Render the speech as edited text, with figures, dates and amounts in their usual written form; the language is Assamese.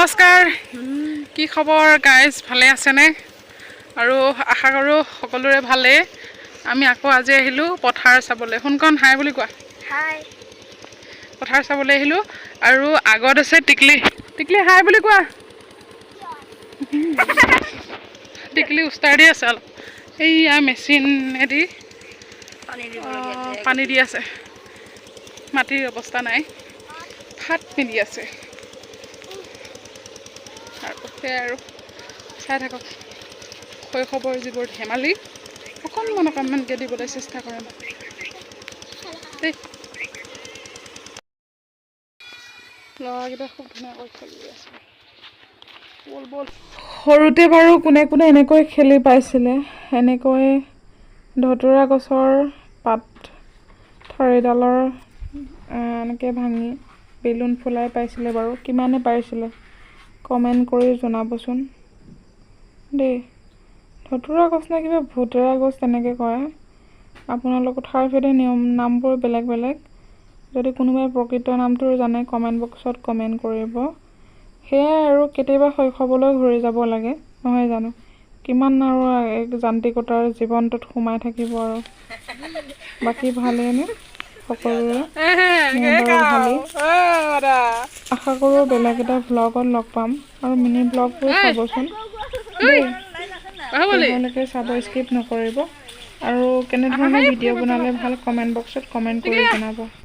নমস্কাৰ কি খবৰ গাইজ ভালে আছেনে আৰু আশা কৰোঁ সকলোৰে ভালেই আমি আকৌ আজি আহিলোঁ পথাৰ চাবলৈ শুনকণ হাই বুলি কোৱা হাই পথাৰ চাবলৈ আহিলোঁ আৰু আগত আছে টিকলি টিকলি হাই বুলি কোৱা টিকলি উস্তাৰ দি আছে অলপ এইয়া মেচিনেদি পানী দি আছে মাটিৰ অৱস্থা নাই ফাট পিন্ধি আছে আৰু সেয়াই আৰু চাই থাকক শৈশৱৰ যিবোৰ ধেমালি অকণমানকৈ দিবলৈ চেষ্টা কৰে দেই ল'ৰাকেইটা খুব ধুনীয়াকৈ খেলি আছে বল বল সৰুতে বাৰু কোনে কোনে এনেকৈ খেলি পাইছিলে এনেকৈ ধতুৰা গছৰ পাত ঠৰিডালৰ এনেকৈ ভাঙি বেলুন ফুলাই পাইছিলে বাৰু কিমানে পাৰিছিলে কমেণ্ট কৰি জনাবচোন দেই ধতুৰা গছ নে কিবা ভোটেৰা গছ তেনেকৈ কয় আপোনালোকৰ ঠাই ভেদে নিয়ম নামবোৰ বেলেগ বেলেগ যদি কোনোবাই প্ৰকৃত নামটো জানে কমেণ্ট বক্সত কমেণ্ট কৰিব সেয়াই আৰু কেতিয়াবা শৈশৱলৈ ঘূৰি যাব লাগে নহয় জানো কিমান আৰু যান্ত্ৰিকতাৰ জীৱনটোত সোমাই থাকিব আৰু বাকী ভালেইনে সকলোৰে ভালেই আশা কৰোঁ বেলেগ এটা ভ্লগত লগ পাম আৰু মিনি ব্লগবোৰ চাবচোন দেই তেতিয়ালৈকে চাব স্কিপ নকৰিব আৰু কেনেধৰণৰ ভিডিঅ' বনালে ভাল কমেণ্ট বক্সত কমেণ্ট কৰি জনাব